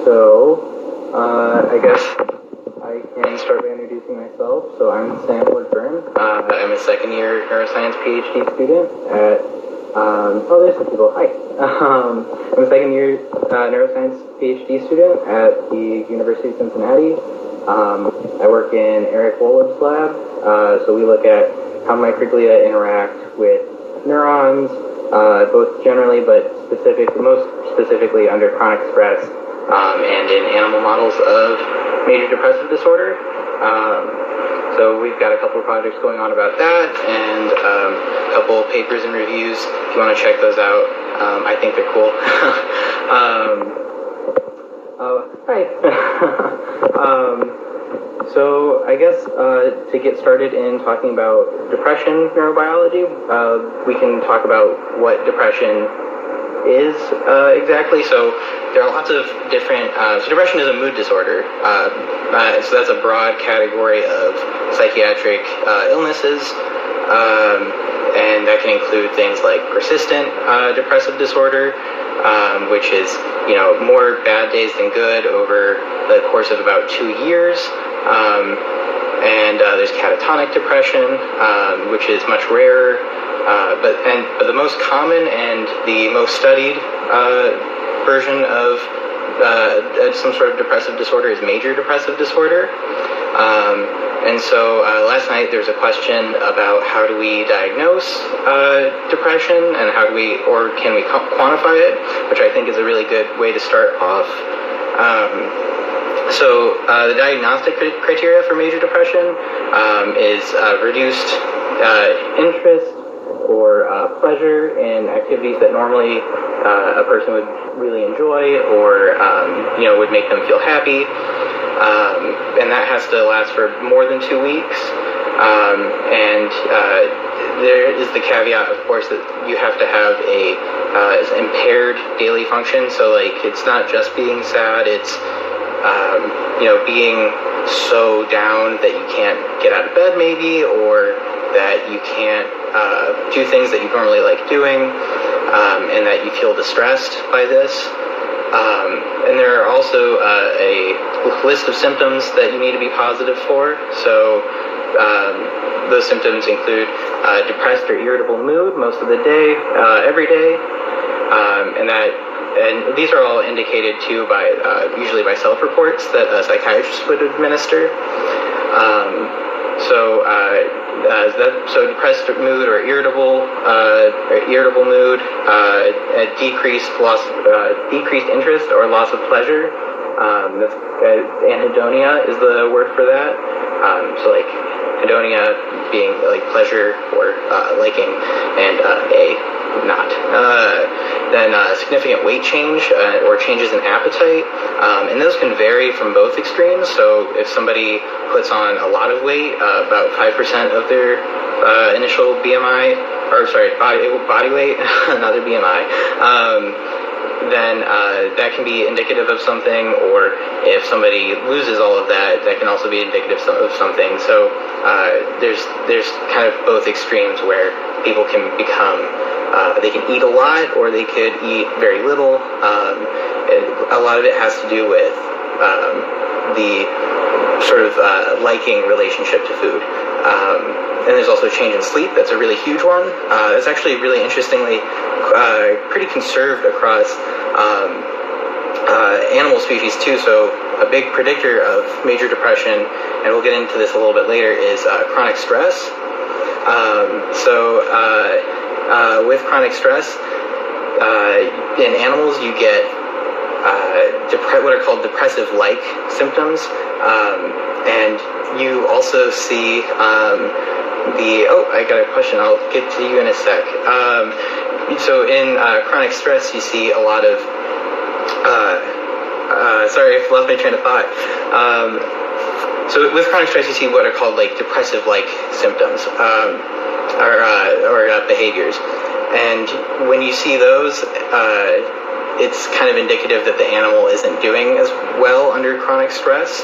I guess I can start by introducing myself. So I'm Sam Woodburn. I'm a second year neuroscience PhD student at, there's some people, hi. I'm a second year neuroscience PhD student at the University of Cincinnati. I work in Eric Wolob's lab. So we look at how microglia interact with neurons, both generally, but most specifically under chronic stress, and in animal models of major depressive disorder. So we've got a couple of projects going on about that, and a couple of papers and reviews. If you want to check those out, I think they're cool. Hi. So I guess to get started in talking about depression neurobiology, we can talk about what depression is exactly. So there are lots of different, so depression is a mood disorder. So that's a broad category of psychiatric illnesses, and that can include things like persistent depressive disorder, which is, more bad days than good over the course of about 2 years. And there's catatonic depression, which is much rarer, but the most common and the most studied version of some sort of depressive disorder is major depressive disorder. And so last night there was a question about how do we diagnose depression, and can we quantify it, which I think is a really good way to start off. So the diagnostic criteria for major depression is reduced interest or pleasure in activities that normally a person would really enjoy, or would make them feel happy, and that has to last for more than 2 weeks. And there is the caveat, of course, that you have to have a impaired daily function. So it's not just being sad; it's being so down that you can't get out of bed maybe, or that you can't do things that you normally like doing, and that you feel distressed by this. And there are also a list of symptoms that you need to be positive for. So those symptoms include depressed or irritable mood most of the day, every day, and these are all indicated too by usually by self-reports that a psychiatrist would administer. So depressed mood or irritable mood, decreased interest or loss of pleasure. Anhedonia is the word for that. So hedonia being pleasure or liking, and not. Then significant weight change or changes in appetite, and those can vary from both extremes. So if somebody puts on a lot of weight, about 5% of their initial BMI, body weight, another BMI, then that can be indicative of something. Or if somebody loses all of that, that can also be indicative of something. So there's kind of both extremes where people can become, they can eat a lot, or they could eat very little. A lot of it has to do with the sort of liking relationship to food. And there's also change in sleep. That's a really huge one. It's actually really interestingly pretty conserved across animal species too. So a big predictor of major depression, and we'll get into this a little bit later, is chronic stress. With chronic stress, in animals you get what are called depressive-like symptoms, and you also see I got a question, I'll get to you in a sec. So in chronic stress you see a lot of, sorry, I've lost my train of thought. So with chronic stress you see what are called depressive-like symptoms, or behaviors. And when you see those, it's kind of indicative that the animal isn't doing as well under chronic stress.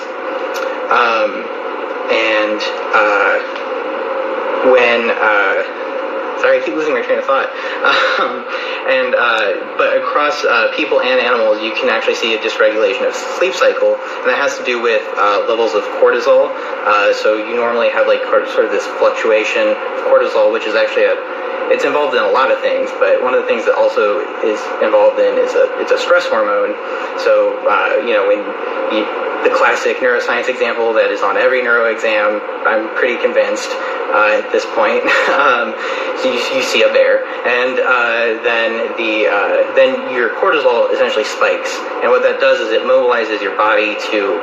Sorry, I keep losing my train of thought. And but across people and animals, you can actually see a dysregulation of sleep cycle, and that has to do with levels of cortisol. So you normally have like sort of this fluctuation of cortisol, which is actually it's involved in a lot of things, but one of the things that also is involved in is it's a stress hormone. So when the classic neuroscience example that is on every neuro exam, I'm pretty convinced at this point. So you see a bear, and then your cortisol essentially spikes, and what that does is it mobilizes your body to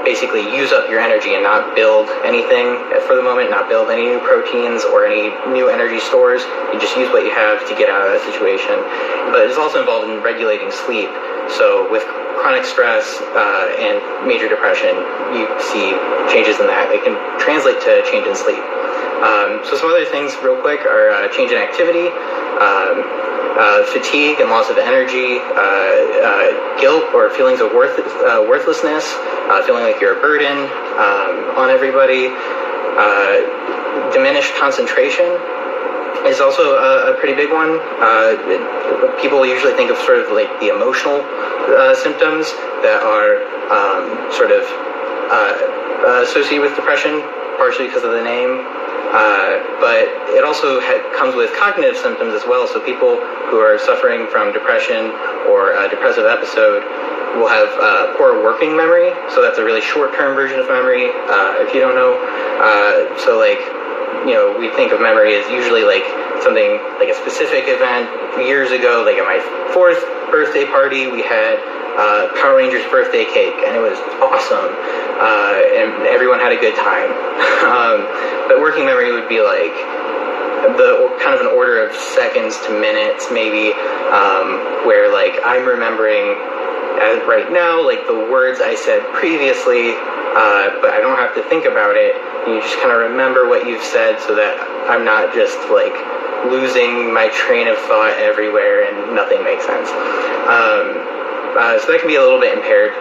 basically use up your energy and not build anything for the moment, not build any new proteins or any new energy stores. You just use what you have to get out of that situation. But it's also involved in regulating sleep. So with chronic stress and major depression, you see changes in that. It can translate to change in sleep. So some other things real quick are change in activity, fatigue and loss of energy, guilt or feelings of worthlessness, feeling like you're a burden on everybody, diminished concentration is also a pretty big one. People usually think of sort of like the emotional symptoms that are sort of associated with depression, partially because of the name. But it also comes with cognitive symptoms as well. So people who are suffering from depression or a depressive episode will have poor working memory. So that's a really short-term version of memory, if you don't know. So like, we think of memory as usually like something like a specific event. Years ago, like at my 4th birthday party, we had Power Rangers birthday cake, and it was awesome, and everyone had a good time. But working memory would be like the kind of an order of seconds to minutes, maybe, where like I'm remembering right now like the words I said previously, but I don't have to think about it. You just kind of remember what you've said so that I'm not just like losing my train of thought everywhere and nothing makes sense. So that can be a little bit impaired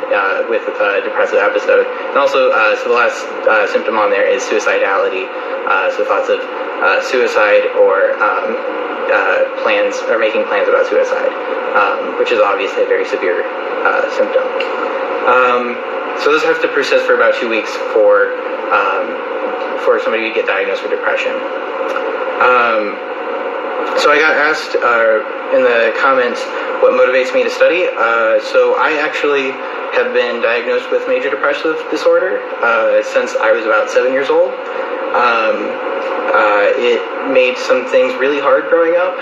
with a depressive episode. And also, so the last symptom on there is suicidality. So thoughts of suicide or plans or making plans about suicide, which is obviously a very severe symptom. So those have to persist for about 2 weeks for somebody to get diagnosed with depression. So I got asked in the comments what motivates me to study. So I actually have been diagnosed with major depressive disorder since I was about 7 years old. It made some things really hard growing up.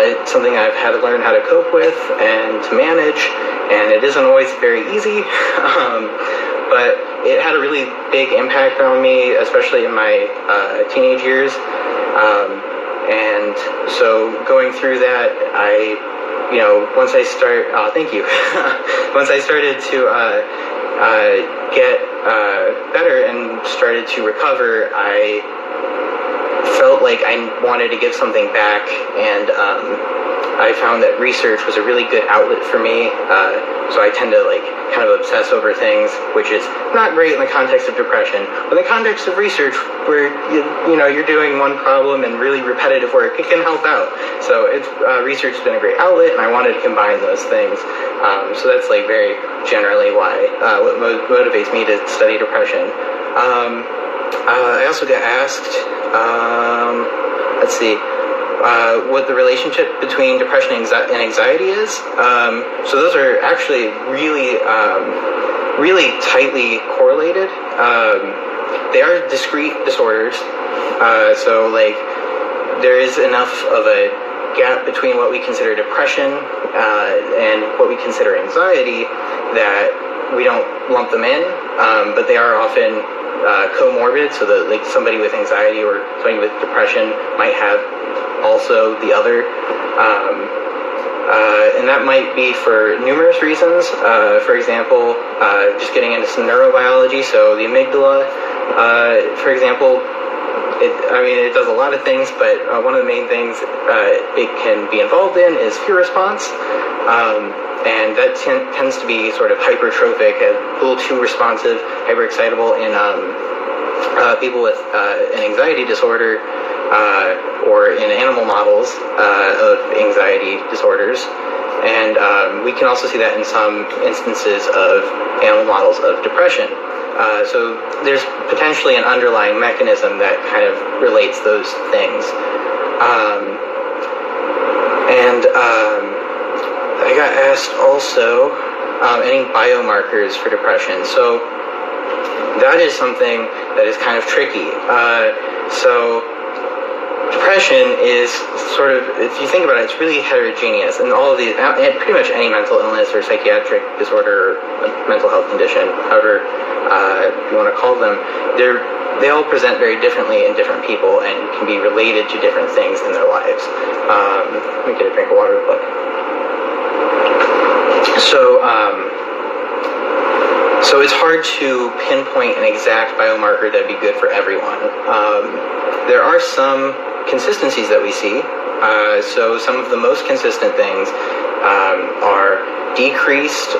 It's something I've had to learn how to cope with and to manage, and it isn't always very easy. But it had a really big impact on me, especially in my teenage years. And so going through that, once I thank you. Once I started to get better and started to recover, I felt like I wanted to give something back, and I found that research was a really good outlet for me. So I tend to kind of obsess over things, which is not great in the context of depression. But in the context of research, where you're doing one problem and really repetitive work, it can help out. So research has been a great outlet, and I wanted to combine those things. So that's very generally why what motivates me to study depression. I also got asked, what the relationship between depression and anxiety is. So those are actually really, really tightly correlated. They are discrete disorders. So there is enough of a gap between what we consider depression and what we consider anxiety that we don't lump them in, but they are often comorbid, so that somebody with anxiety or somebody with depression might have also the other, and that might be for numerous reasons. For example, just getting into some neurobiology, so the amygdala, for example, it does a lot of things, but one of the main things it can be involved in is fear response, and that tends to be sort of hypertrophic, a little too responsive, hyperexcitable in people with an anxiety disorder. or in animal models of anxiety disorders. And we can also see that in some instances of animal models of depression. So there's potentially an underlying mechanism that kind of relates those things. I got asked also any biomarkers for depression. So that is something that is kind of tricky. So depression is sort of, if you think about it, it's really heterogeneous, and all of these, and pretty much any mental illness or psychiatric disorder, or mental health condition, however you want to call them, they all present very differently in different people and can be related to different things in their lives. Let me get a drink of water real quick. So it's hard to pinpoint an exact biomarker that'd be good for everyone. There are some consistencies that we see. So some of the most consistent things are decreased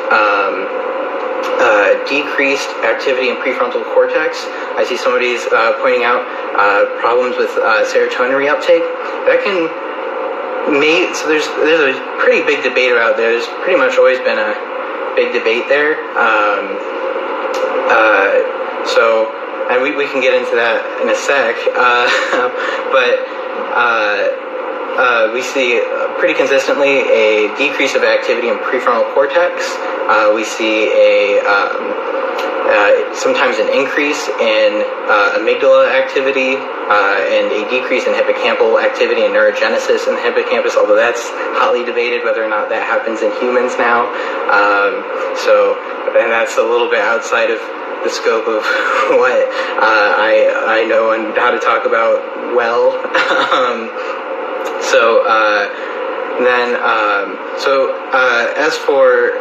activity in prefrontal cortex. I see somebody's pointing out problems with serotonin reuptake. That can so there's a pretty big debate about there. There's pretty much always been a big debate there. And we can get into that in a sec. We see pretty consistently a decrease of activity in prefrontal cortex. We see sometimes an increase in amygdala activity and a decrease in hippocampal activity and neurogenesis in the hippocampus, although that's hotly debated whether or not that happens in humans now. And that's a little bit outside of the scope of what I know and how to talk about well. As for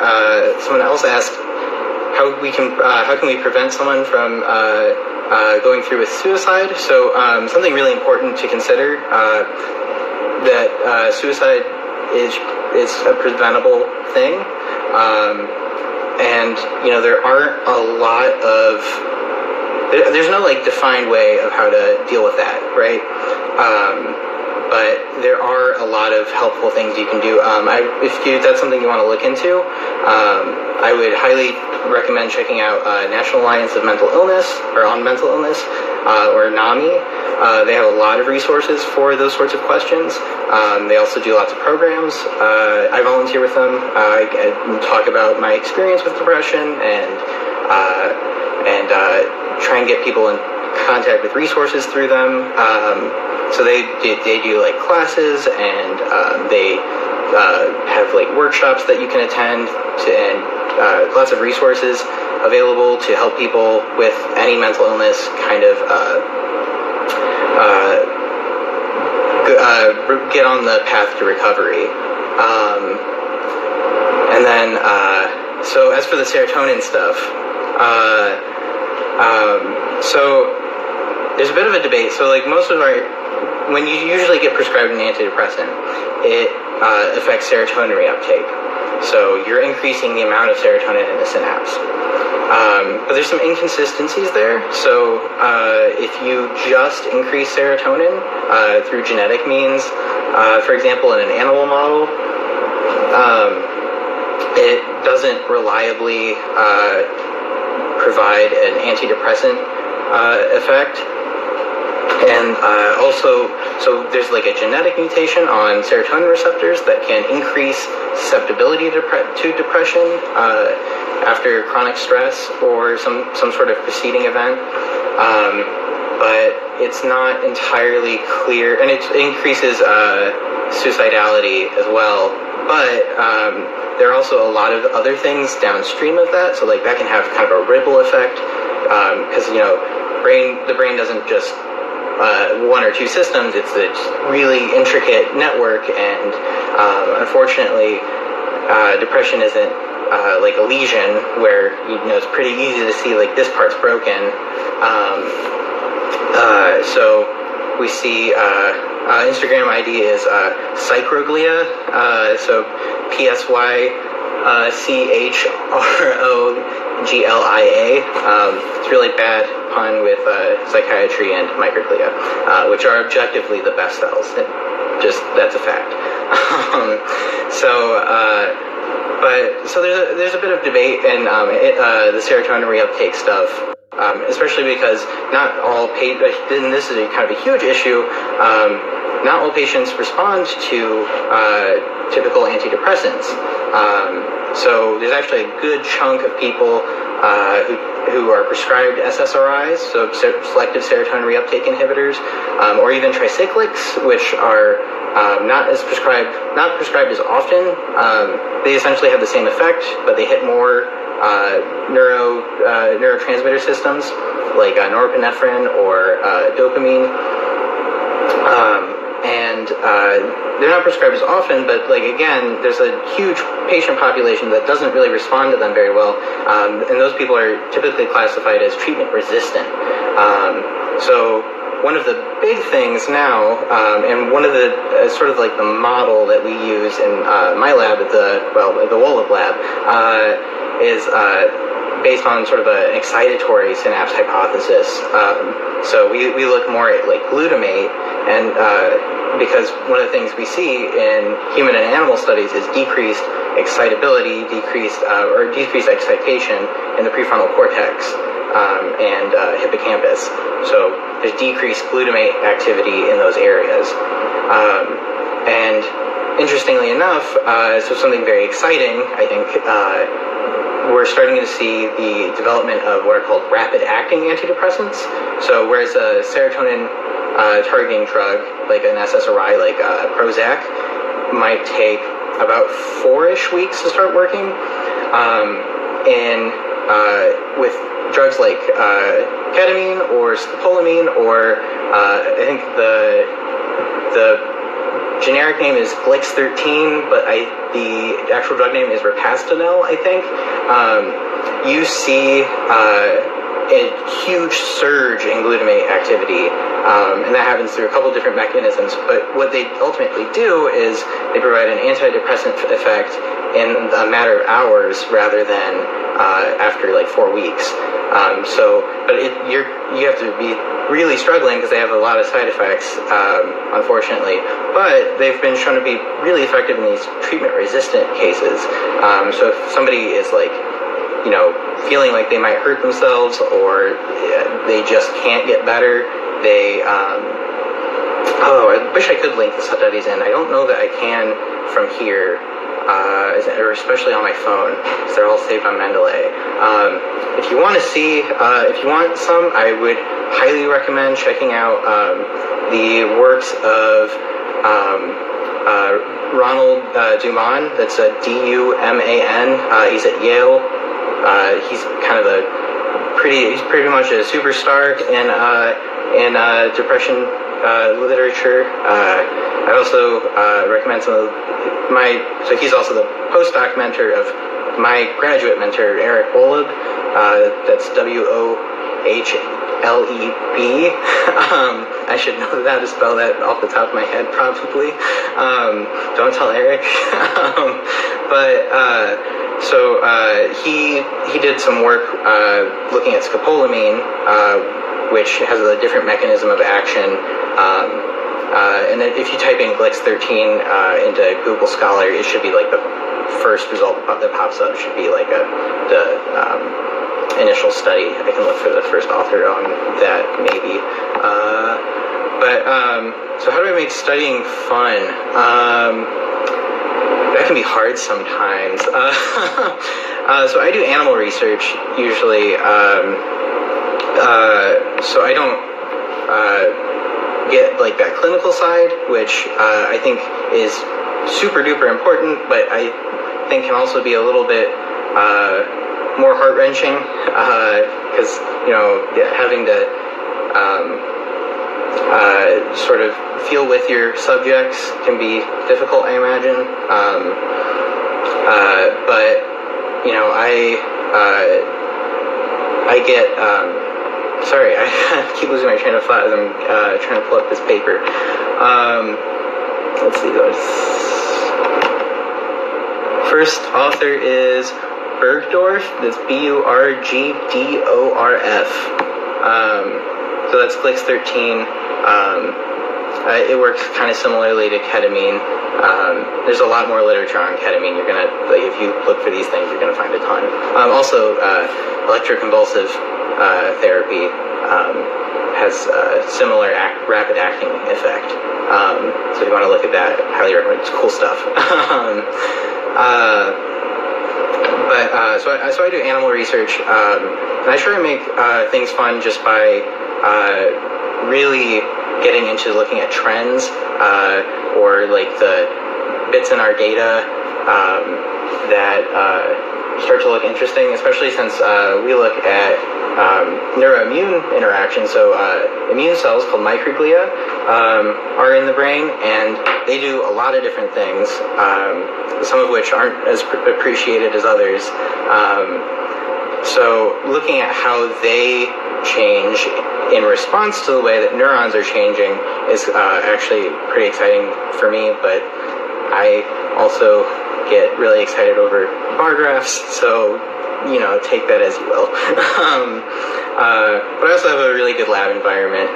someone else asked how can we prevent someone from going through with suicide? So something really important to consider that suicide is a preventable thing. And there aren't a lot of there's no defined way of how to deal with that, right? But there are a lot of helpful things you can do. If that's something you want to look into, I would highly recommend checking out National Alliance of Mental Illness, or on Mental Illness, or NAMI. They have a lot of resources for those sorts of questions. They also do lots of programs. I volunteer with them. I talk about my experience with depression and try and get people in contact with resources through them. So they do classes, and they have workshops that you can attend and lots of resources available to help people with any mental illness kind of get on the path to recovery. So as for the serotonin stuff, so there's a bit of a debate. So most of when you usually get prescribed an antidepressant, it affects serotonin reuptake. So you're increasing the amount of serotonin in the synapse. But there's some inconsistencies there. So if you just increase serotonin through genetic means, for example, in an animal model, it doesn't reliably provide an antidepressant effect. And so there's a genetic mutation on serotonin receptors that can increase susceptibility to depression after chronic stress or some sort of preceding event. But it's not entirely clear, and it increases suicidality as well. But there are also a lot of other things downstream of that, so that can have kind of a ripple effect, because the brain doesn't just one or two systems. It's a really intricate network, and unfortunately, depression isn't like a lesion where it's pretty easy to see this part's broken. So we see Instagram ID is psychroglia, so PSY Chrogia. It's a really bad pun with psychiatry and microglia, which are objectively the best cells. That's a fact. So there's a bit of debate in the serotonin reuptake stuff, especially because not all patients, and this is kind of a huge issue, not all patients respond to typical antidepressants. So there's actually a good chunk of people who are prescribed SSRIs, so selective serotonin reuptake inhibitors, or even tricyclics, which are not prescribed as often. They essentially have the same effect, but they hit more neurotransmitter systems like norepinephrine or dopamine. And they're not prescribed as often, but again, there's a huge patient population that doesn't really respond to them very well, and those people are typically classified as treatment resistant. So one of the big things now, and one of the sort of the model that we use in my lab at the Wolof lab, is based on sort of an excitatory synapse hypothesis. So we look more at glutamate, and because one of the things we see in human and animal studies is decreased excitability, decreased excitation in the prefrontal cortex and hippocampus. So there's decreased glutamate activity in those areas. And interestingly enough, so something very exciting, I think, we're starting to see the development of what are called rapid-acting antidepressants. So whereas a serotonin targeting drug, like an SSRI, like Prozac, might take about 4-ish weeks to start working, with drugs like ketamine or scopolamine, or I think the generic name is Glix-13, but the actual drug name is Repastinel, I think. You see a huge surge in glutamate activity, and that happens through a couple different mechanisms. But what they ultimately do is they provide an antidepressant effect in a matter of hours rather than after 4 weeks. But you have to be really struggling because they have a lot of side effects, unfortunately. But they've been shown to be really effective in these treatment-resistant cases. So if somebody is feeling like they might hurt themselves, or they just can't get better, they I wish I could link the studies in. I don't know that I can from here, or especially on my phone, because they're all saved on Mendeley. If you want to see, if you want some, I would highly recommend checking out the works of Ronald Duman. That's a D-U-M-A-N. He's at Yale. He's kind of he's pretty much a superstar in depression literature. I also recommend some of so he's also the postdoc mentor of my graduate mentor, Eric Woleb. That's W-O-H-L-E-B. I should know how to spell that off the top of my head, probably. Don't tell Eric. So he did some work looking at scopolamine, which has a different mechanism of action. And then if you type in Glix-13 into Google Scholar, it should be the first result that pops up should be the initial study. I can look for the first author on that, maybe. So how do I make studying fun? That can be hard sometimes. So I do animal research usually. So I don't get that clinical side, which I think is super duper important, but I think can also be a little bit more heart-wrenching, because having to sort of feel with your subjects can be difficult, I imagine. But I get sorry, I keep losing my train of thought as I'm trying to pull up this paper. Let's see those. First author is Bergdorf. That's Burgdorf. So that's Glix 13. It works kind of similarly to ketamine. There's a lot more literature on ketamine. You're gonna, like, if you look for these things, you're gonna find a ton. Also, electroconvulsive therapy has a similar rapid acting effect. So if you want to look at that, highly recommend. It's cool stuff. So I do animal research, and I try to make things fun just by really getting into looking at trends, or like the bits in our data that start to look interesting, especially since we look at neuroimmune interactions. So immune cells called microglia are in the brain, and they do a lot of different things, some of which aren't as appreciated as others. So looking at how they change in response to the way that neurons are changing is actually pretty exciting for me, but I also get really excited over bar graphs, so, you know, take that as you will. But I also have a really good lab environment.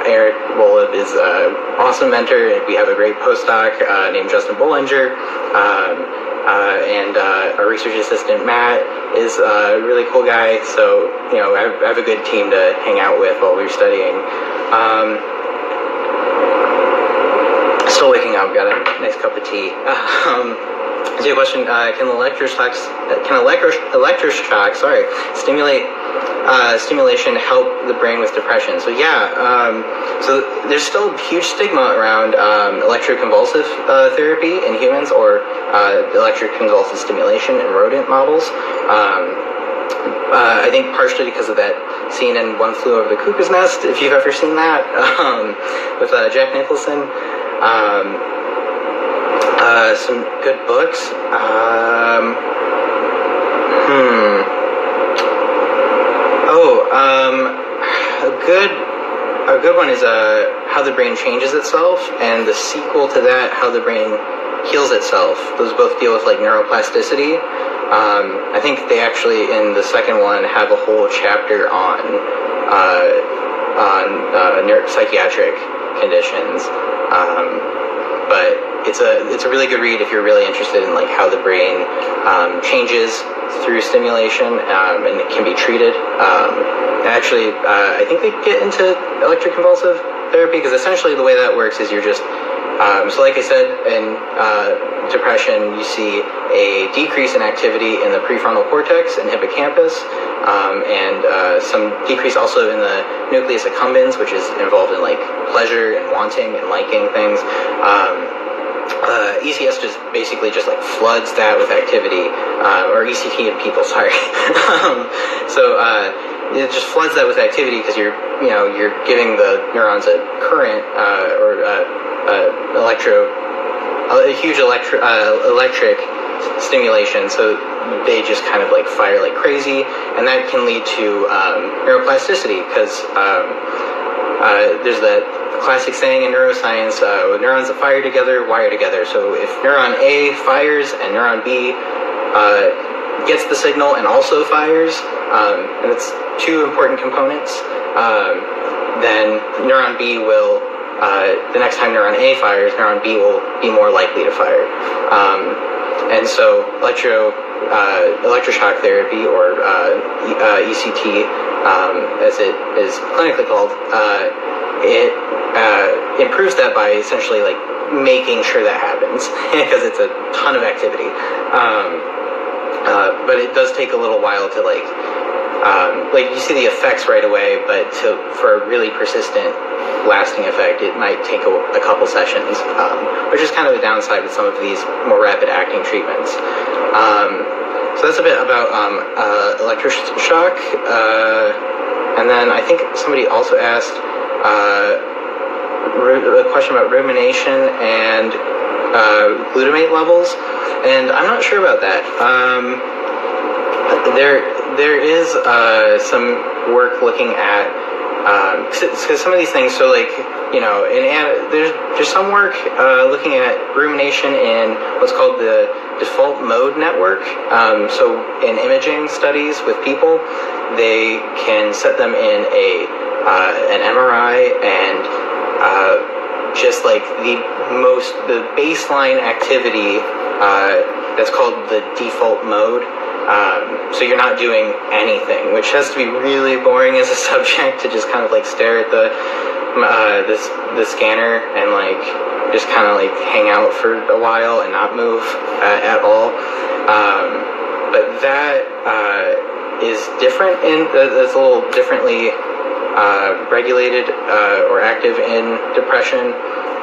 Eric Woleb is an awesome mentor. We have a great postdoc named Justin Bollinger, and our research assistant Matt is a really cool guy, so, you know, I have a good team to hang out with while we're studying. Still waking up, got a nice cup of tea. So your question, can electroshocks stimulation help the brain with depression? So yeah, so there's still a huge stigma around electroconvulsive therapy in humans, or electroconvulsive stimulation in rodent models. I think partially because of that scene in One Flew Over the Cuckoo's Nest, if you've ever seen that, with Jack Nicholson. Some good books. A good one is How the Brain Changes Itself, and the sequel to that, How the Brain Heals Itself. Those both deal with like neuroplasticity. I think they actually, in the second one, have a whole chapter on psychiatric conditions. But it's a really good read if you're really interested in like how the brain changes through stimulation, and it can be treated. Actually, I think they get into electroconvulsive therapy, because essentially the way that works is you're just so like I said, in depression, you see a decrease in activity in the prefrontal cortex and hippocampus, and some decrease also in the nucleus accumbens, which is involved in like pleasure and wanting and liking things. ECS just basically just like floods that with activity, or ECT in people, sorry. So it just floods that with activity, because you're giving the neurons a current, or a huge electric stimulation, so they just kind of like fire like crazy, and that can lead to neuroplasticity, because there's that classic saying in neuroscience, neurons that fire together wire together. So if neuron A fires and neuron B gets the signal and also fires, and it's two important components, then neuron B will, the next time neuron A fires, neuron B will be more likely to fire. And so electroshock therapy, or ECT, as it is clinically called, it improves that by essentially like making sure that happens, because it's a ton of activity. But it does take a little while to like you see the effects right away, but for a really persistent, lasting effect, it might take a couple sessions, which is kind of the downside with some of these more rapid acting treatments. So that's a bit about electroshock. And then I think somebody also asked a question about rumination and glutamate levels, and I'm not sure about that. There is some work looking at, because some of these things, so like, there's some work looking at rumination in what's called the default mode network. So in imaging studies with people, they can set them in an MRI and just like the baseline activity that's called the default mode. So you're not doing anything, which has to be really boring as a subject to just kind of like stare at the scanner and like just kind of like hang out for a while and not move at all. But that is different that's a little differently regulated or active in depression.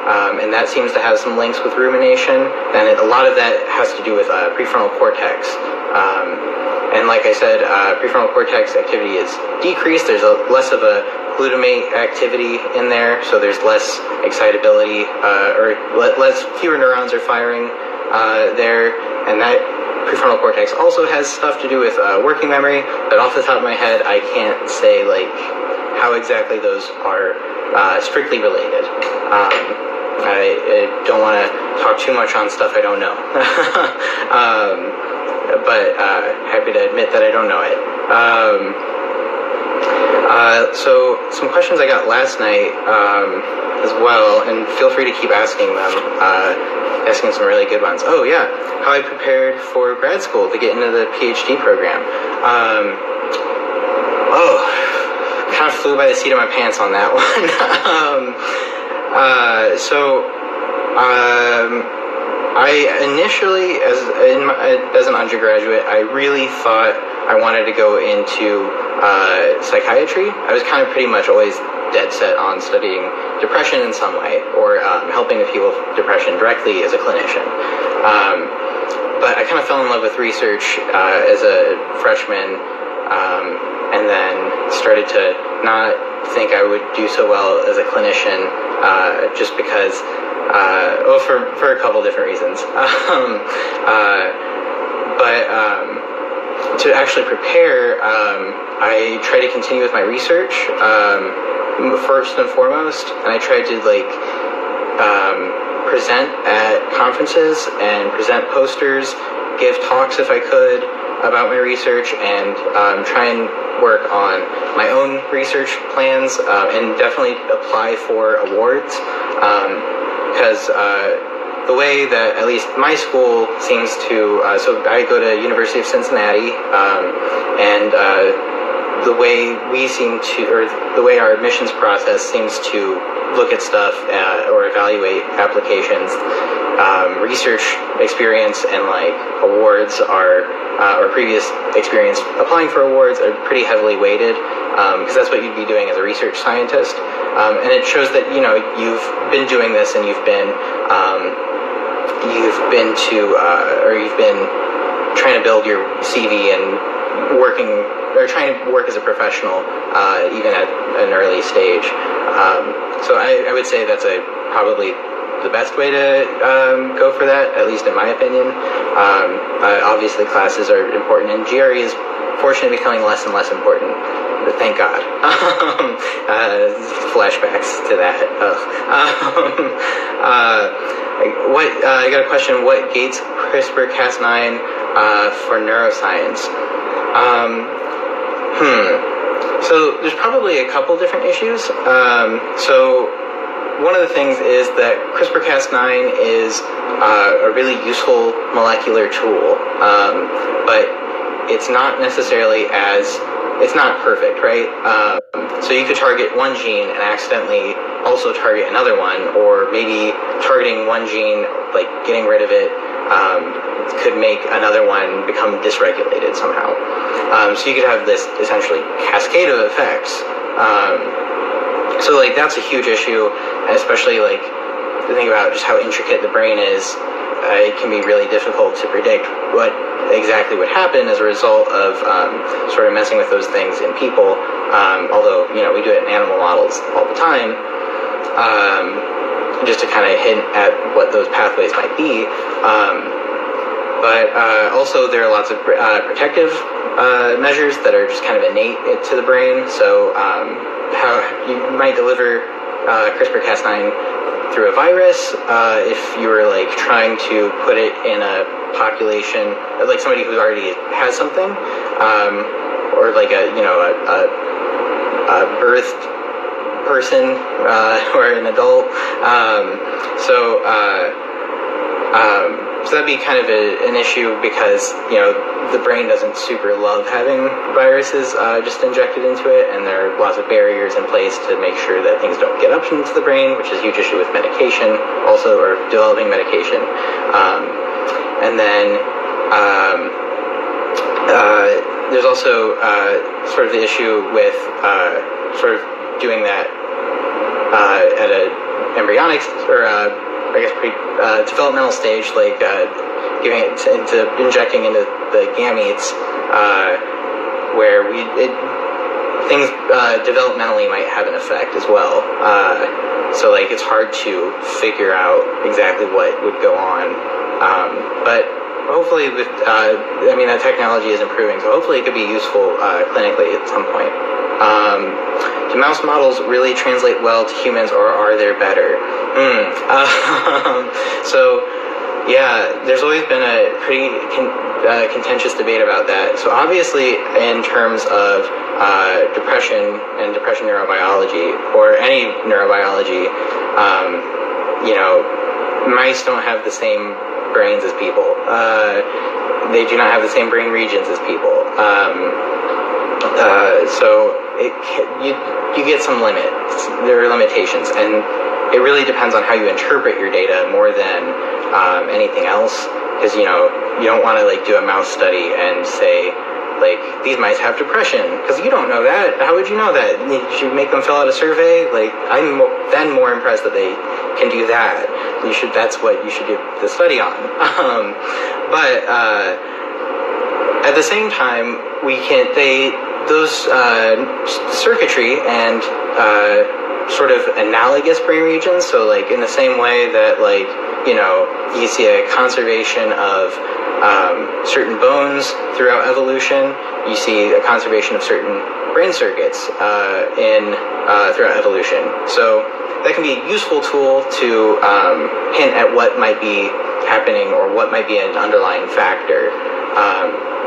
And that seems to have some links with rumination, and a lot of that has to do with prefrontal cortex. And like I said, prefrontal cortex activity is decreased. There's less of a glutamate activity in there, so there's less excitability, or fewer neurons are firing there, and that prefrontal cortex also has stuff to do with working memory, but off the top of my head, I can't say like how exactly those are strictly related. I don't want to talk too much on stuff I don't know, but happy to admit that I don't know it. So some questions I got last night as well, and feel free to keep asking them, asking some really good ones. Oh yeah, how I prepared for grad school to get into the PhD program. Kind of flew by the seat of my pants on that one. I initially, as an undergraduate, I really thought I wanted to go into psychiatry. I was kind of pretty much always dead set on studying depression in some way, or helping with people with depression directly as a clinician. But I kind of fell in love with research as a freshman, and then started to not think I would do so well as a clinician, just because, for a couple different reasons. But to actually prepare, I try to continue with my research first and foremost, and I tried to present at conferences and present posters, give talks if I could about my research, and try and work on my own research plans, and definitely apply for awards, because the way that at least my school seems to, so I go to University of Cincinnati, and the way we seem to, or the way our admissions process seems to look at stuff or evaluate applications, research experience and like awards are, or previous experience applying for awards are pretty heavily weighted, because that's what you'd be doing as a research scientist, and it shows that you've been doing this and you've been trying to build your CV and trying to work as a professional, even at an early stage. So I would say that's probably the best way to go for that, at least in my opinion. Obviously classes are important, and GRE is fortunately becoming less and less important. Thank God. Flashbacks to that. I got a question. What gates CRISPR-Cas9 for neuroscience? So there's probably a couple different issues. So one of the things is that CRISPR-Cas9 is a really useful molecular tool, but it's not necessarily it's not perfect, right? So you could target one gene and accidentally also target another one, or maybe targeting one gene, like getting rid of it, could make another one become dysregulated somehow. So you could have this essentially cascade of effects. So like that's a huge issue, especially like to think about just how intricate the brain is. It can be really difficult to predict what exactly would happen as a result of sort of messing with those things in people. Although we do it in animal models all the time, just to kind of hint at what those pathways might be. But also there are lots of protective measures that are just kind of innate to the brain. So how you might deliver CRISPR-Cas9 through a virus, if you were like trying to put it in a population, like somebody who already has something, or like a birthed person or an adult. So that'd be kind of an issue because, the brain doesn't super love having viruses just injected into it, and there are lots of barriers in place to make sure that things don't get up into the brain, which is a huge issue with medication also, or developing medication. And then there's also sort of the issue with sort of doing that at a embryonic or I guess developmental stage, like giving it injecting into the gametes, where things developmentally might have an effect as well. So like it's hard to figure out exactly what would go on, but hopefully with that technology is improving, so hopefully it could be useful clinically at some point. Do mouse models really translate well to humans, or are they better? So yeah, there's always been a pretty contentious debate about that. So obviously, in terms of depression and depression neurobiology, or any neurobiology, mice don't have the same brains as people. They do not have the same brain regions as people. So you get some limits. There are limitations, and it really depends on how you interpret your data more than anything else. Because you don't want to do a mouse study and say these mice have depression, because you don't know that. How would you know that? Did you make them fill out a survey? I'm then more impressed that they can do that. That's what you should do the study on. But at the same time, those circuitry and sort of analogous brain regions. So in the same way that you see a conservation of certain bones throughout evolution, you see a conservation of certain brain circuits throughout evolution. So that can be a useful tool to hint at what might be happening or what might be an underlying factor.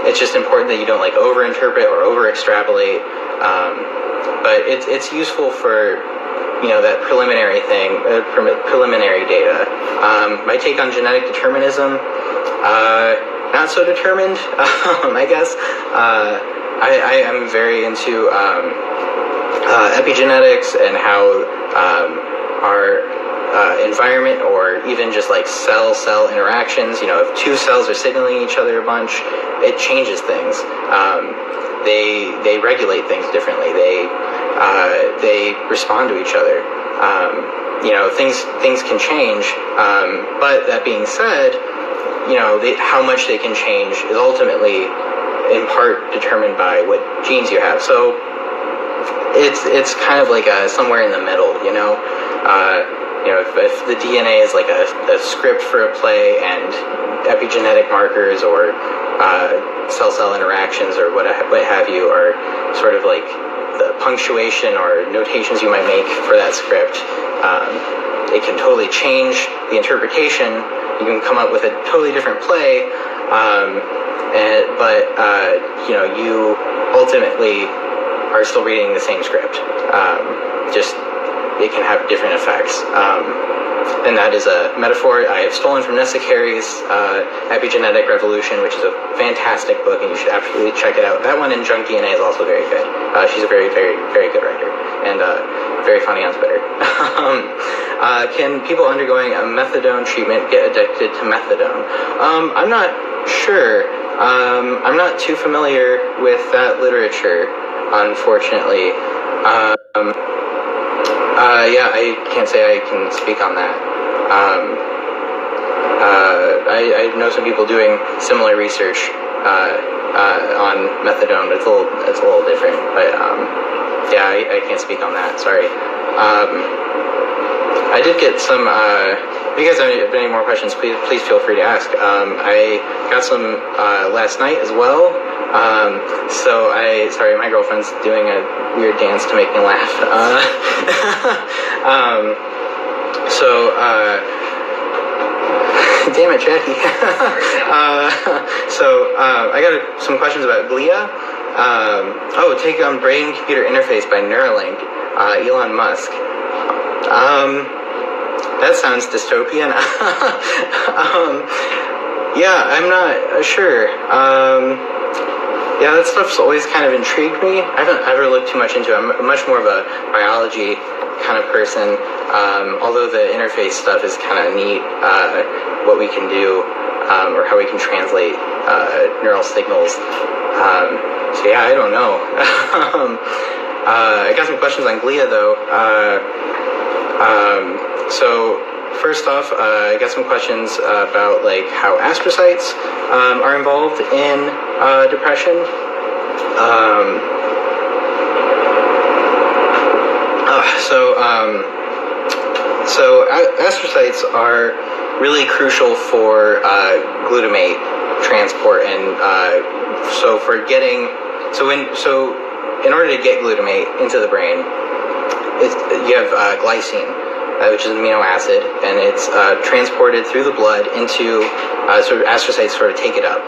It's just important that you don't over-interpret or over-extrapolate, but it's useful for that preliminary thing, preliminary data. My take on genetic determinism, not so determined, I guess. I am very into epigenetics and how our environment, or even just cell-cell interactions, if two cells are signaling each other a bunch, it changes things. They regulate things differently. They respond to each other. Things can change. But that being said, how much they can change is ultimately in part determined by what genes you have. So it's kind of somewhere in the middle, if the DNA is a script for a play, and epigenetic markers or cell-cell interactions or what have you are sort of the punctuation or notations you might make for that script, it can totally change the interpretation. You can come up with a totally different play, but you ultimately are still reading the same script. Just it can have different effects. And that is a metaphor I have stolen from Nessa Carey's Epigenetic Revolution, which is a fantastic book, and you should absolutely check it out. That one in Junk DNA is also very good. She's a very, very, very good writer, and very funny on Twitter. Can people undergoing a methadone treatment get addicted to methadone? I'm not sure. I'm not too familiar with that literature, unfortunately. Yeah, I can't say I can speak on that. I know some people doing similar research on methadone, but it's a little different. But yeah, I can't speak on that. Sorry. I did get some. If you guys have any more questions, please feel free to ask. I got some last night as well. Sorry, my girlfriend's doing a weird dance to make me laugh. Damn it, Jackie. I got some questions about glia. Take on brain-computer interface by Neuralink, Elon Musk. That sounds dystopian. I'm not sure. That stuff's always kind of intrigued me. I haven't ever looked too much into it. I'm much more of a biology kind of person, although the interface stuff is kind of neat, what we can do, or how we can translate neural signals. I don't know. I got some questions on glia, though. First off, I got some questions about how astrocytes are involved in depression. Astrocytes are really crucial for glutamate transport, and in order to get glutamate into the brain, you have glycine, which is an amino acid, and it's transported through the blood into astrocytes sort of take it up,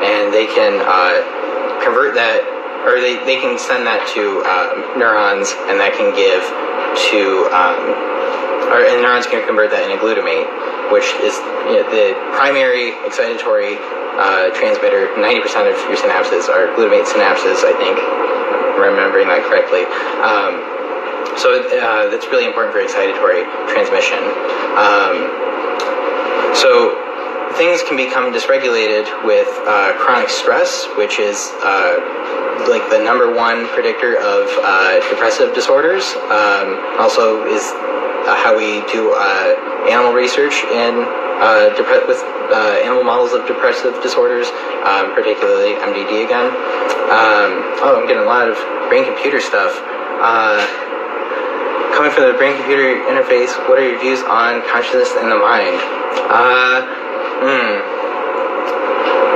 and they can convert that, or they can send that to neurons, and that can give to and neurons can convert that into glutamate, which is the primary excitatory transmitter. 90% of your synapses are glutamate synapses, I think, remembering that correctly. That's really important for excitatory transmission. Things can become dysregulated with chronic stress, which is the number one predictor of depressive disorders. Also is how we do animal research in with animal models of depressive disorders, particularly MDD again. I'm getting a lot of brain-computer stuff. Coming from the brain-computer interface, what are your views on consciousness and the mind?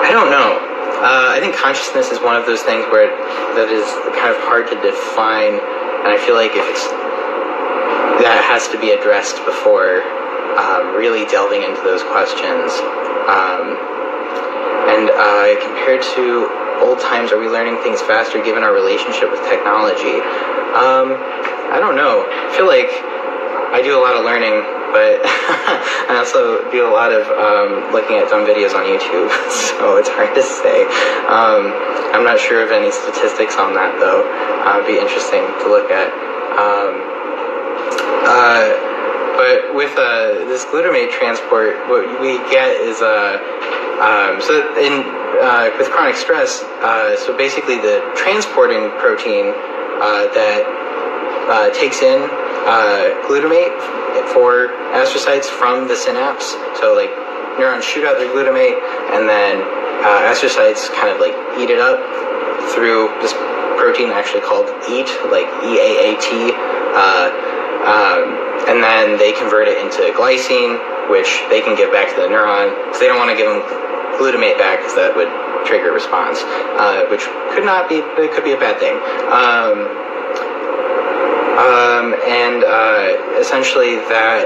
I don't know. I think consciousness is one of those things that is kind of hard to define, and I feel like that has to be addressed before really delving into those questions. Compared to old times, are we learning things faster given our relationship with technology? I don't know. I feel like I do a lot of learning, but I also do a lot of looking at dumb videos on YouTube, so it's hard to say. I'm not sure of any statistics on that, though. It'd be interesting to look at. But with this glutamate transport, what we get is with chronic stress, so basically the transporting protein that takes in glutamate for astrocytes from the synapse. So neurons shoot out their glutamate, and then astrocytes kind of eat it up through this protein actually called EAT, EAAT, and then they convert it into glycine, which they can give back to the neuron, because they don't want to give them glutamate back, because that would trigger a response, which could be a bad thing. Essentially that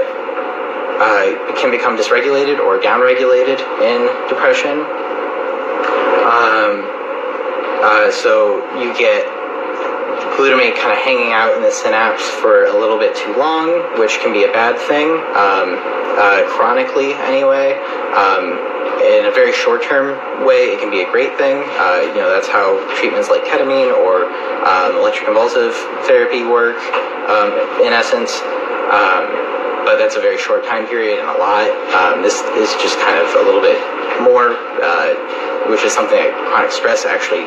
can become dysregulated or downregulated in depression. So you get glutamate kind of hanging out in the synapse for a little bit too long, which can be a bad thing, chronically anyway. In a very short-term way, it can be a great thing. That's how treatments like ketamine or electroconvulsive therapy work, in essence. But that's a very short time period and a lot. This is just kind of a little bit more, which is something that chronic stress actually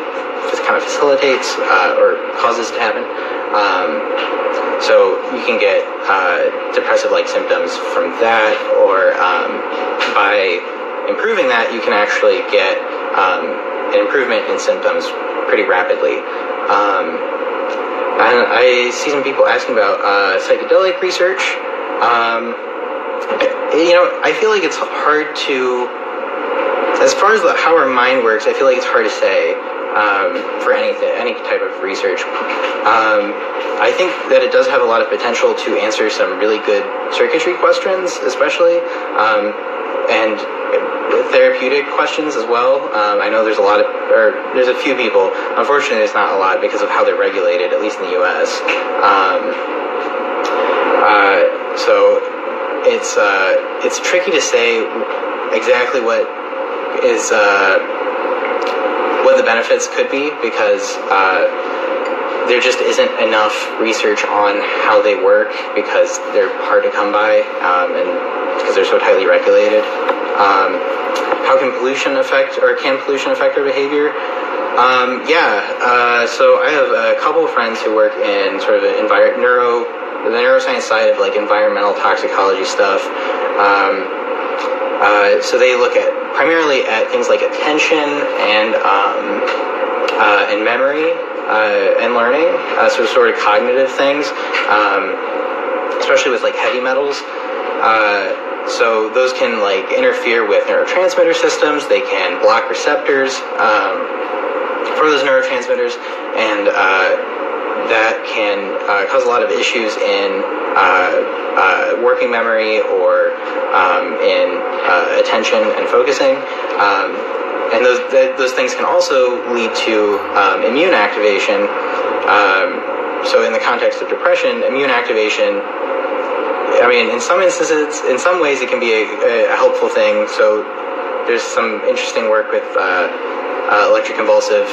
just kind of facilitates or causes to happen. So you can get depressive-like symptoms from that, or by improving that, you can actually get an improvement in symptoms pretty rapidly. And I see some people asking about psychedelic research. I feel like it's hard to, as far as how our mind works, I feel like it's hard to say for any type of research. I think that it does have a lot of potential to answer some really good circuitry questions, especially. and therapeutic questions as well. I know there's there's a few people. Unfortunately, there's not a lot because of how they're regulated, at least in the U.S. So it's tricky to say exactly what the benefits could be, because there just isn't enough research on how they work, because they're hard to come by, and because they're so tightly regulated. How can pollution affect our behavior? So I have a couple of friends who work in sort of the neuroscience side of like environmental toxicology stuff. So they look primarily at things like attention and memory and learning, so sort of cognitive things, especially with like heavy metals. So those can like interfere with neurotransmitter systems. They can block receptors for those neurotransmitters, and that can cause a lot of issues in working memory or in attention and focusing. And those things can also lead to immune activation. So in the context of depression, immune activation, I mean, in some instances, in some ways, it can be a helpful thing. So there's some interesting work with electroconvulsive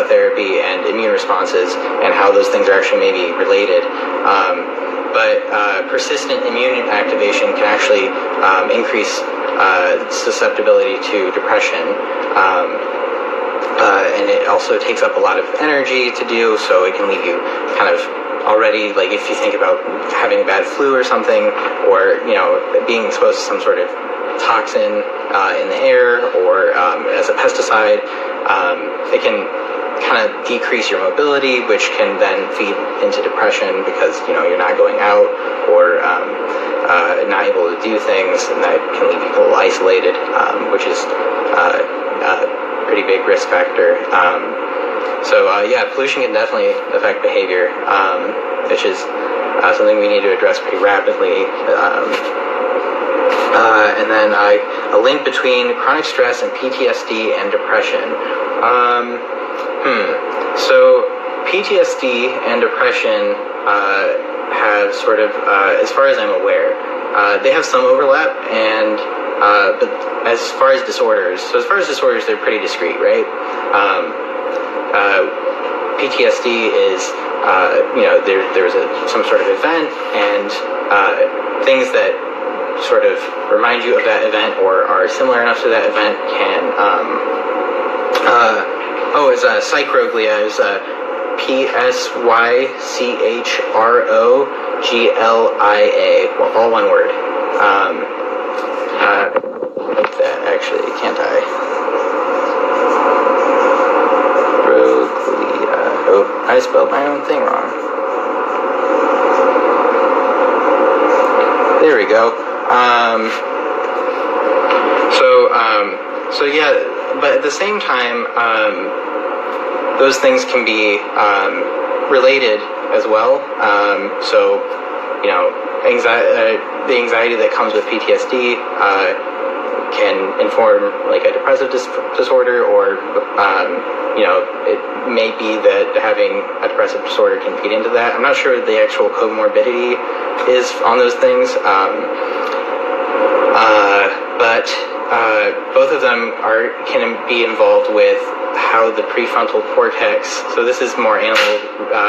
therapy and immune responses, and how those things are actually maybe related. But persistent immune activation can actually increase susceptibility to depression. And it also takes up a lot of energy to do, so it can leave you kind of already, like if you think about having a bad flu or something, or being exposed to some sort of toxin in the air, or as a pesticide, it can kind of decrease your mobility, which can then feed into depression, because you're not going out, or not able to do things, and that can leave you a little isolated, which is a pretty big risk factor. Pollution can definitely affect behavior, which is something we need to address pretty rapidly. And then a link between chronic stress and PTSD and depression. So PTSD and depression have sort of, as far as I'm aware, they have some overlap, and but as far as disorders, they're pretty discrete, right? PTSD is, there's some sort of event, and things that sort of remind you of that event or are similar enough to that event can, it's psychroglia, is PSYCHROGLIA, well, all one word. Like that, actually, can't I? I spelled my own thing wrong. There we go. But at the same time, those things can be related as well. The anxiety that comes with PTSD can inform like a depressive disorder, or it may be that having a depressive disorder can feed into that. I'm not sure what the actual comorbidity is on those things, but both of them can be involved with how the prefrontal cortex. So this is more animal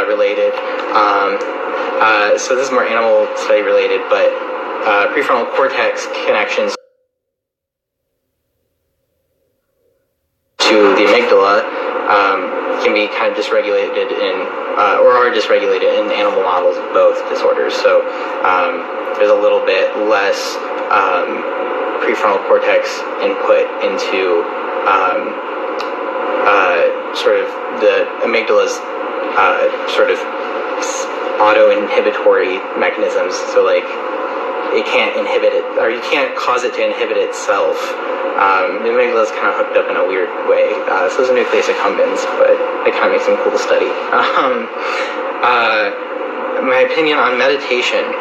related. This is more animal study related, but prefrontal cortex connections to the amygdala can be kind of dysregulated or are dysregulated in animal models of both disorders. So there's a little bit less prefrontal cortex input into sort of the amygdala's sort of auto-inhibitory mechanisms. So like it can't inhibit it, or you can't cause it to inhibit itself. The amygdala is kind of hooked up in a weird way. So those are nucleus accumbens, but it kind of makes them cool to study. My opinion on meditation.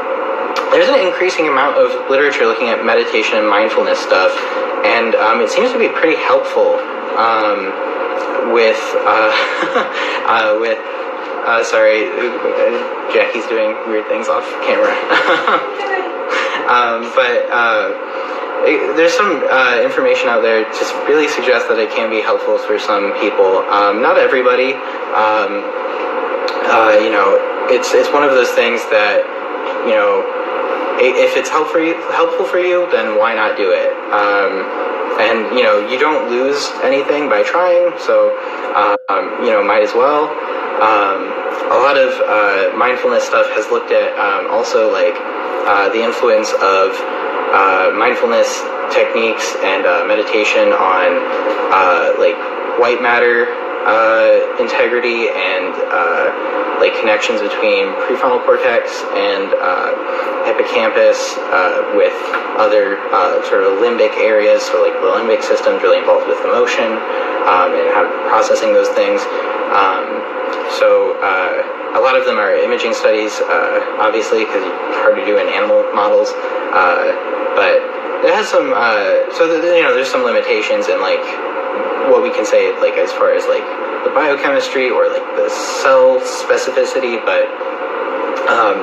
there's an increasing amount of literature looking at meditation and mindfulness stuff, and it seems to be pretty helpful with sorry, Jackie's doing weird things off camera. There's some information out there to really suggest that it can be helpful for some people. Not everybody. It's one of those things that, if it's helpful for you, then why not do it? And you don't lose anything by trying, so might as well. A lot of mindfulness stuff has looked at also like the influence of mindfulness techniques and meditation on like white matter integrity and like connections between prefrontal cortex and hippocampus with other sort of limbic areas. So like the limbic system is really involved with emotion and how processing those things. So a lot of them are imaging studies, obviously, because it's hard to do in animal models. But it has some, there's some limitations in like what we can say, like as far as like the biochemistry or like the cell specificity. But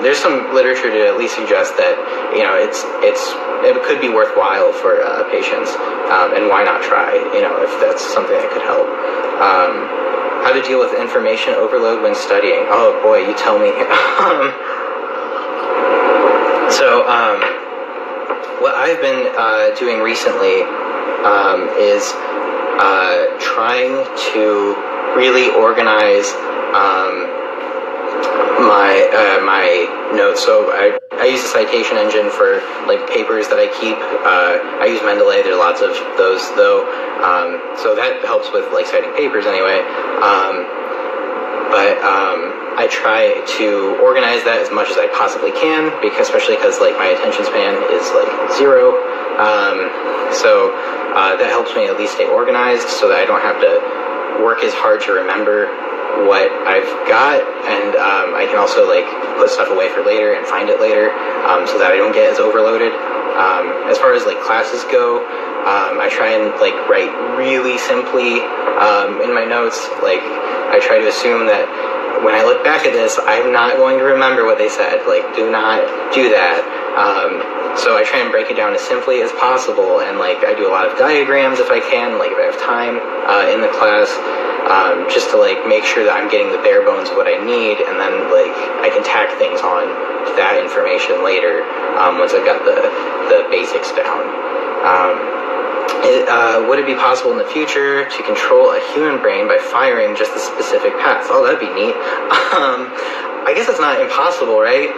there's some literature to at least suggest that it could be worthwhile for patients, and why not try? If that's something that could help. How to deal with information overload when studying? Oh boy, you tell me. What I've been doing recently is trying to really organize my notes. So I use a citation engine for like papers that I keep. I use Mendeley. There are lots of those though, so that helps with like citing papers anyway. But I try to organize that as much as I possibly can, especially because like my attention span is like 0. So that helps me at least stay organized, so that I don't have to work as hard to remember what I've got, and I can also like put stuff away for later and find it later, so that I don't get as overloaded. As far as like classes go, I try and like write really simply in my notes. Like I try to assume that when I look back at this, I'm not going to remember what they said. Like, do not do that. So I try and break it down as simply as possible, and like I do a lot of diagrams if I can, like if I have time in the class, just to like make sure that I'm getting the bare bones of what I need, and then like I can tack things on to that information later once I've got the basics down. Would it be possible in the future to control a human brain by firing just the specific paths? Oh, that'd be neat. I guess it's not impossible, right?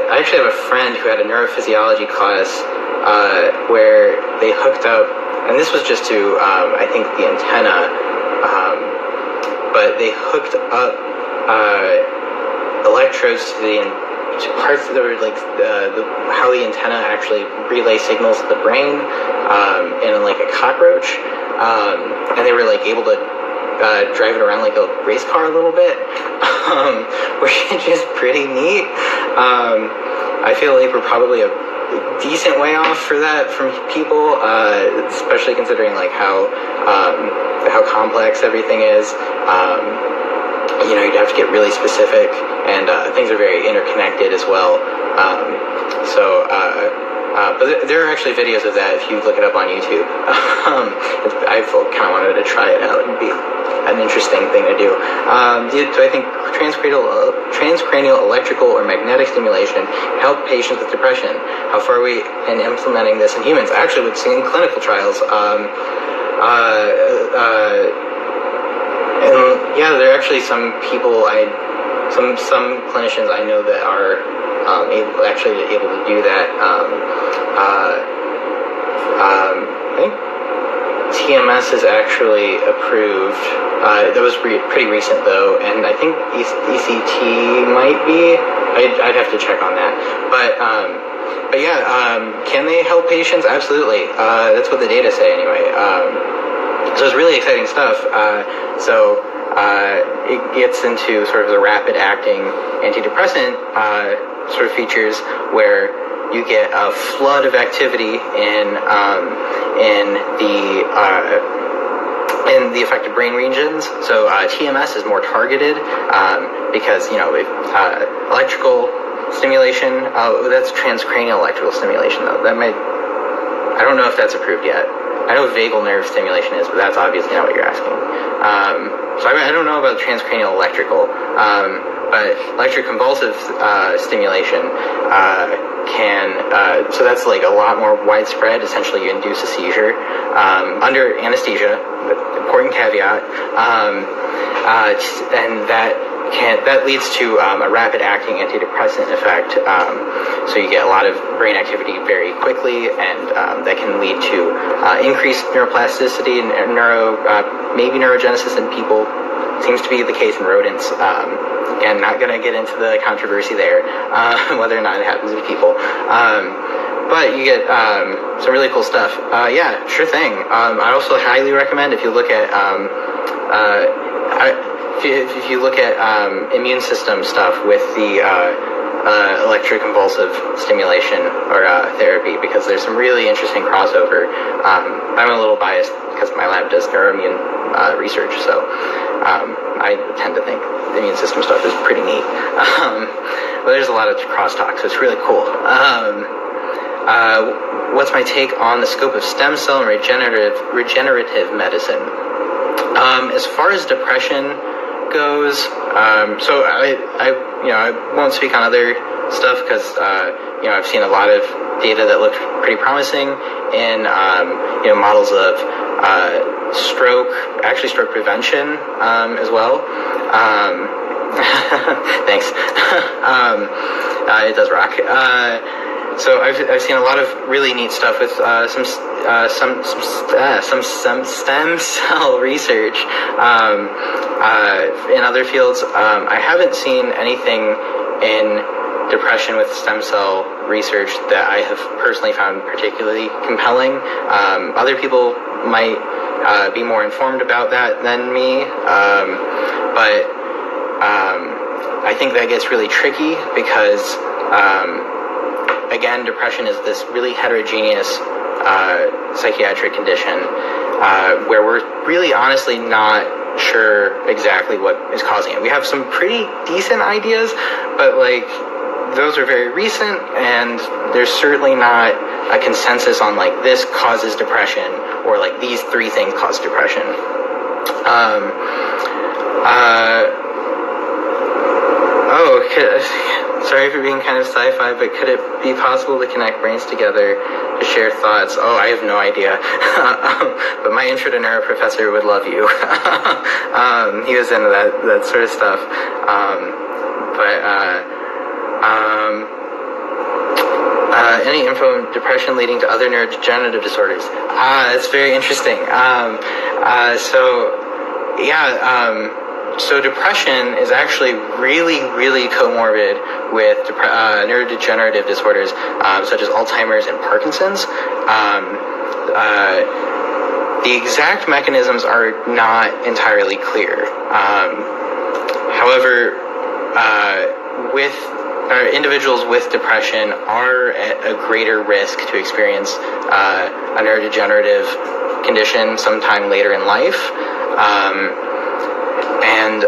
I actually have a friend who had a neurophysiology class where they hooked up, and this was just to, I think, the antenna, but they hooked up electrodes to parts that were like how the antenna actually relay signals to the brain in like a cockroach, and they were like able to drive it around like a race car a little bit, which is just pretty neat. I feel like we're probably a decent way off for that from people, especially considering like how complex everything is. You'd have to get really specific, and things are very interconnected as well. But there are actually videos of that if you look it up on YouTube. I kind of wanted to try it out. It'd be an interesting thing to do. So I think transcranial electrical or magnetic stimulation help patients with depression. How far are we in implementing this in humans? I actually would see in clinical trials. And yeah, there are actually some people some clinicians I know that are able to do that. I think TMS is actually approved. That was pretty recent though, and I think ECT might be. I'd have to check on that. But yeah, can they help patients? Absolutely. That's what the data say anyway. So it's really exciting stuff. it gets into sort of the rapid-acting antidepressant sort of features where you get a flood of activity in the affected brain regions. So TMS is more targeted because electrical stimulation. That's transcranial electrical stimulation, though. I don't know if that's approved yet. I know vagal nerve stimulation is, but that's obviously not what you're asking. So I don't know about transcranial electrical, but electroconvulsive stimulation so that's like a lot more widespread. Essentially, you induce a seizure under anesthesia, important caveat, and that leads to a rapid-acting antidepressant effect. So you get a lot of brain activity very quickly, and that can lead to increased neuroplasticity and maybe neurogenesis in people. Seems to be the case in rodents. Again, not going to get into the controversy there, whether or not it happens to people. But you get some really cool stuff. Yeah, sure thing. I also highly recommend if you look at if you look at immune system stuff with the electroconvulsive stimulation or therapy, because there's some really interesting crossover. I'm a little biased because my lab does neuroimmune research, so I tend to think the immune system stuff is pretty neat. But there's a lot of crosstalk, so it's really cool. What's my take on the scope of stem cell and regenerative medicine? As far as depression goes, so I won't speak on other stuff because I've seen a lot of data that look pretty promising in models of stroke prevention as well. Thanks. It does rock. So I've seen a lot of really neat stuff with some stem cell research in other fields. I haven't seen anything in depression with stem cell research that I have personally found particularly compelling. Other people might be more informed about that than me, but I think that gets really tricky because again, depression is this really heterogeneous psychiatric condition where we're really honestly not sure exactly what is causing it. We have some pretty decent ideas, but those are very recent, and there's certainly not a consensus on this causes depression, or these three things cause depression. Sorry for being kind of sci-fi, but could it be possible to connect brains together to share thoughts? Oh, I have no idea. But my intro to neuro professor would love you. He was into that sort of stuff. Any info on depression leading to other neurodegenerative disorders? That's very interesting. So depression is actually really, really comorbid with neurodegenerative disorders such as Alzheimer's and Parkinson's. The exact mechanisms are not entirely clear. However, individuals with depression are at a greater risk to experience a neurodegenerative condition sometime later in life. And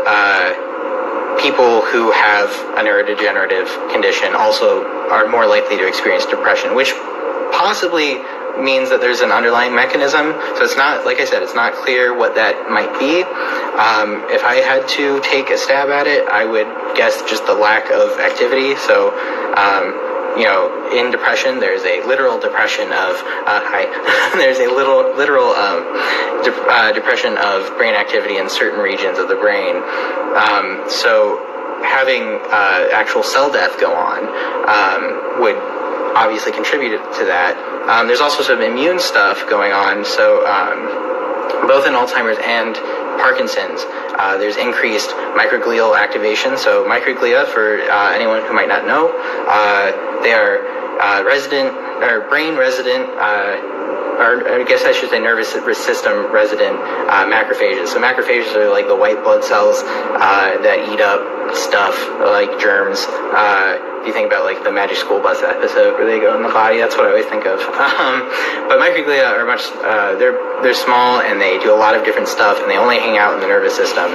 people who have a neurodegenerative condition also are more likely to experience depression, which possibly means that there's an underlying mechanism. So it's not, like I said, it's not clear what that might be. If I had to take a stab at it, I would guess just the lack of activity. So, in depression, there's a literal depression of, there's a literal depression of brain activity in certain regions of the brain. So having actual cell death go on would obviously contribute to that. There's also some immune stuff going on. So both in Alzheimer's and Parkinson's, there's increased microglial activation. So microglia, for anyone who might not know, they are brain resident or I guess I should say nervous system resident macrophages. So macrophages are like the white blood cells that eat up stuff like germs. If you think about like the Magic School Bus episode where they go in the body, that's what I always think of. But microglia are much, they're small and they do a lot of different stuff and they only hang out in the nervous system.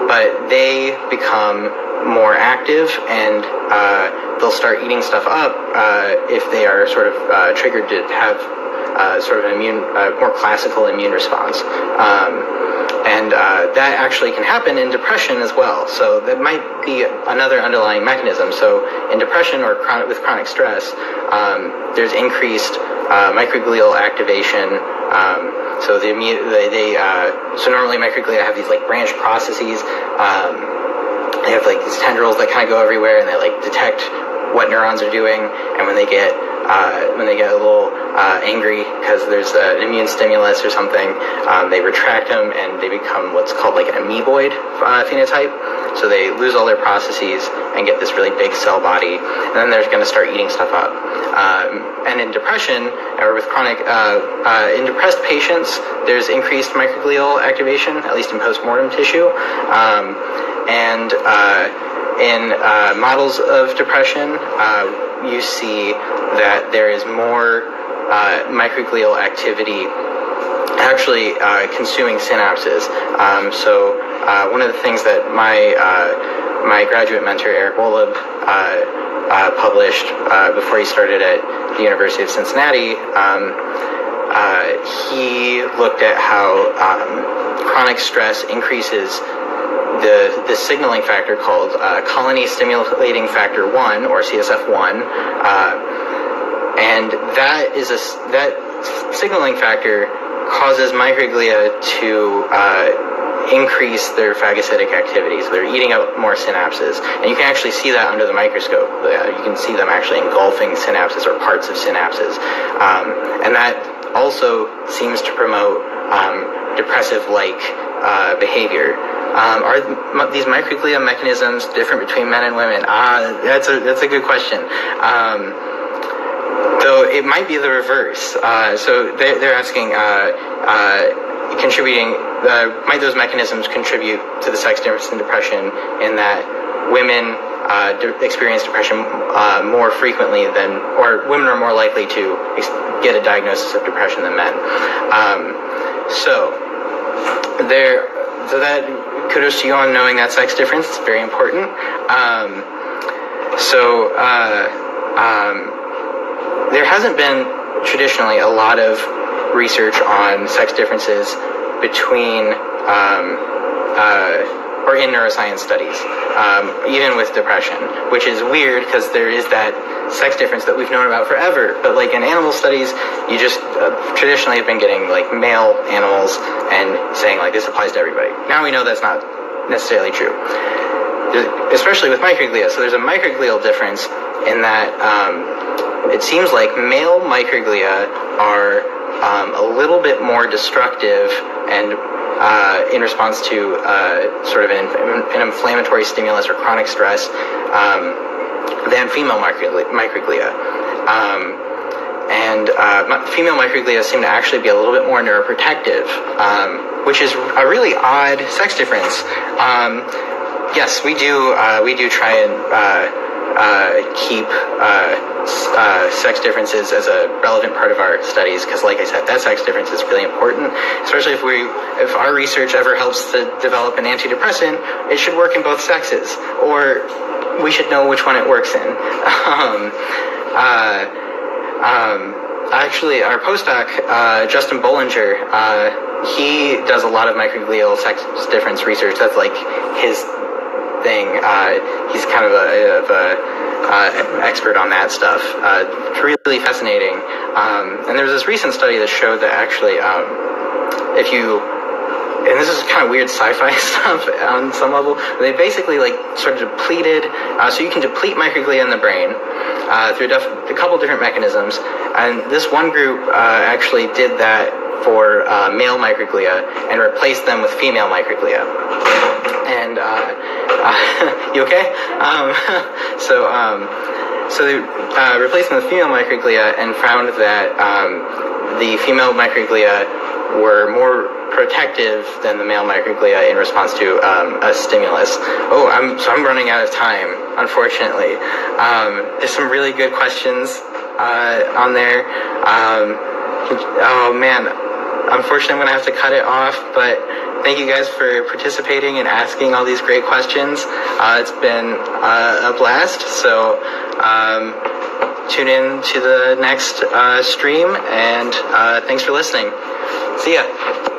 But they become more active and they'll start eating stuff up if they are sort of triggered to have sort of an more classical immune response. And that actually can happen in depression as well. So that might be another underlying mechanism. So in depression or with chronic stress, there's increased microglial activation. So so normally microglia have these like branch processes. They have like these tendrils that kind of go everywhere, and they like detect what neurons are doing. And when they get a little angry because there's an immune stimulus or something, they retract them and they become what's called like an amoeboid phenotype. So they lose all their processes and get this really big cell body, and then they're going to start eating stuff up. And in depression or with chronic, in depressed patients, there's increased microglial activation, at least in postmortem tissue. And in models of depression, you see that there is more microglial activity actually consuming synapses. So one of the things that my graduate mentor, Eric Wolub, published before he started at the University of Cincinnati, he looked at how chronic stress increases the signaling factor called colony stimulating factor 1, or CSF1, and that signaling factor causes microglia to increase their phagocytic activities. They're eating up more synapses, and you can actually see that under the microscope. You can see them actually engulfing synapses or parts of synapses, and that also seems to promote depressive-like behavior. Are these microglia mechanisms different between men and women? That's a good question. Though it might be the reverse. So they're asking, might those mechanisms contribute to the sex difference in depression in that women experience depression more frequently or women are more likely to get a diagnosis of depression than men. So that kudos to you on knowing that sex difference. It's very important. There hasn't been traditionally a lot of research on sex differences between or in neuroscience studies, even with depression, which is weird because there is that sex difference that we've known about forever. But like in animal studies, you just traditionally have been getting like male animals and saying like this applies to everybody. Now we know that's not necessarily true, especially with microglia. So there's a microglial difference in that it seems like male microglia are a little bit more destructive and in response to sort of an inflammatory stimulus or chronic stress than female microglia. And female microglia seem to actually be a little bit more neuroprotective, which is a really odd sex difference. Yes, we do try and keep sex differences as a relevant part of our studies, because like I said, that sex difference is really important, especially if our research ever helps to develop an antidepressant. It should work in both sexes, or we should know which one it works in. Actually, our postdoc, Justin Bollinger, he does a lot of microglial sex difference research. That's like his thing. He's kind of an expert on that stuff. Really fascinating. And there was this recent study that showed that actually, and this is kind of weird sci-fi stuff on some level, they basically like sort of depleted, so you can deplete microglia in the brain through a couple different mechanisms, and this one group actually did that for male microglia and replaced them with female microglia. And you okay? So they replaced them with female microglia and found that the female microglia were more protective than the male microglia in response to a stimulus. I'm running out of time, unfortunately. There's some really good questions on there. Oh man, unfortunately I'm going to have to cut it off, but thank you guys for participating and asking all these great questions. It's been a blast, so tune in to the next stream, and thanks for listening. See ya.